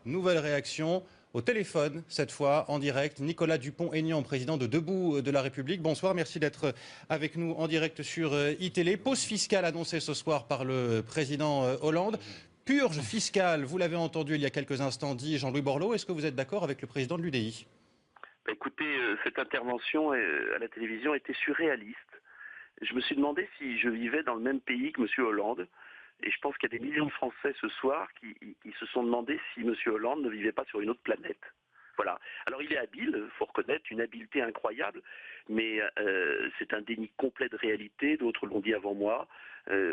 Nouvelle réaction au téléphone, cette fois en direct. Nicolas Dupont-Aignan, président de Debout de la République. Bonsoir, merci d'être avec nous en direct sur iTélé. Pause fiscale annoncée ce soir par le président Hollande. Purge fiscale, vous l'avez entendu il y a quelques instants, dit Jean-Louis Borloo. Est-ce que vous êtes d'accord avec le président de l'UDI? Écoutez, cette intervention à la télévision était surréaliste. Je me suis demandé si je vivais dans le même pays que M. Hollande. Et je pense qu'il y a des millions de Français ce soir qui se sont demandé si M. Hollande ne vivait pas sur une autre planète. Voilà. Alors il est habile, il faut reconnaître, une habileté incroyable, mais c'est un déni complet de réalité, d'autres l'ont dit avant moi.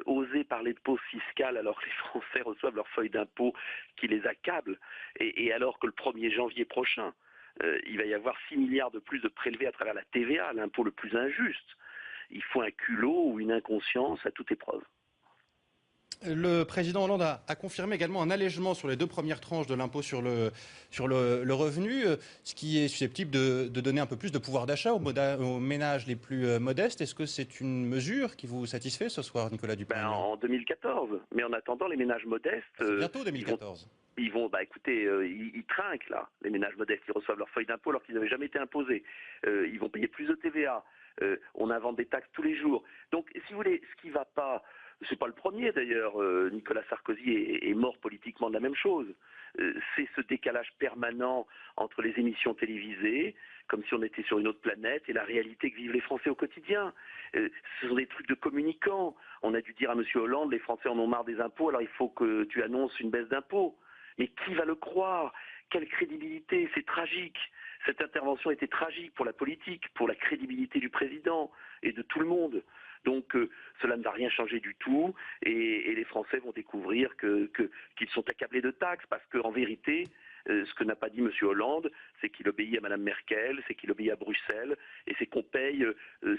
Oser parler de pause fiscale alors que les Français reçoivent leur feuille d'impôt qui les accable, et alors que le 1er janvier prochain, il va y avoir 6 milliards de plus de prélevés à travers la TVA, l'impôt le plus injuste. Il faut un culot ou une inconscience à toute épreuve. Le président Hollande a confirmé également un allègement sur les 2 premières tranches de l'impôt sur le revenu, ce qui est susceptible de donner un peu plus de pouvoir d'achat aux ménages les plus modestes. Est-ce que c'est une mesure qui vous satisfait ce soir, Nicolas Dupont-Aignan? En 2014, mais en attendant, les ménages modestes... C'est bientôt 2014. Écoutez, ils trinquent là, les ménages modestes, ils reçoivent leur feuille d'impôt alors qu'ils n'avaient jamais été imposés. Ils vont payer plus de TVA. On invente des taxes tous les jours. Donc, si vous voulez, ce qui ne va pas, c'est pas le premier d'ailleurs, Nicolas Sarkozy est mort politiquement de la même chose. C'est ce décalage permanent entre les émissions télévisées, comme si on était sur une autre planète, et la réalité que vivent les Français au quotidien. Ce sont des trucs de communicants. On a dû dire à M. Hollande, les Français en ont marre des impôts, alors il faut que tu annonces une baisse d'impôts. Mais qui va le croire? Quelle crédibilité? C'est tragique. Cette intervention était tragique pour la politique, pour la crédibilité du président et de tout le monde. Donc cela ne va rien changer du tout, et les Français vont découvrir qu'ils sont accablés de taxes, parce qu'en vérité, ce que n'a pas dit M. Hollande, c'est qu'il obéit à Mme Merkel, c'est qu'il obéit à Bruxelles, et c'est qu'on paye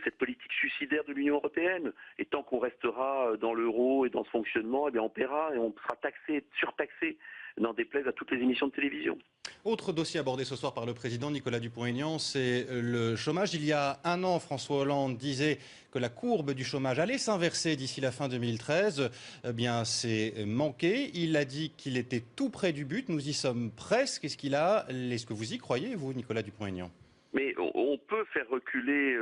cette politique suicidaire de l'Union européenne. Et tant qu'on restera dans l'euro et dans ce fonctionnement, eh bien on paiera et on sera taxé, surtaxé, n'en déplaise à toutes les émissions de télévision. Autre dossier abordé ce soir par le président Nicolas Dupont-Aignan, c'est le chômage. Il y a un an, François Hollande disait que la courbe du chômage allait s'inverser d'ici la fin 2013. Eh bien, c'est manqué. Il a dit qu'il était tout près du but. Nous y sommes presque. Est-ce que vous y croyez, vous, Nicolas Dupont-Aignan? Mais on peut faire reculer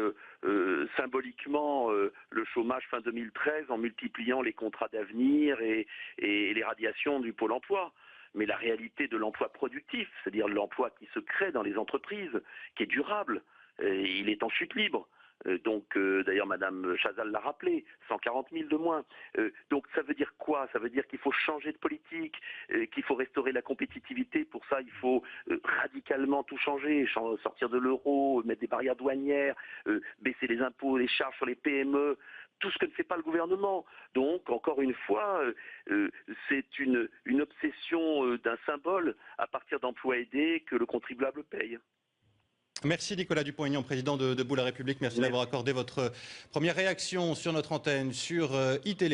symboliquement le chômage fin 2013 en multipliant les contrats d'avenir et les radiations du Pôle emploi. Mais la réalité de l'emploi productif, c'est-à-dire l'emploi qui se crée dans les entreprises, qui est durable, il est en chute libre. D'ailleurs, Madame Chazal l'a rappelé, 140 000 de moins. Donc ça veut dire quoi? Ça veut dire qu'il faut changer de politique, qu'il faut restaurer la compétitivité. Pour ça, il faut radicalement tout changer, sortir de l'euro, mettre des barrières douanières, baisser les impôts, les charges sur les PME, tout ce que ne fait pas le gouvernement. Donc, encore une fois, c'est une obsession d'un symbole à partir d'emplois aidés que le contribuable paye. Merci Nicolas Dupont-Aignan, président de Debout la République. Merci d'avoir accordé votre première réaction sur notre antenne, sur iTélé.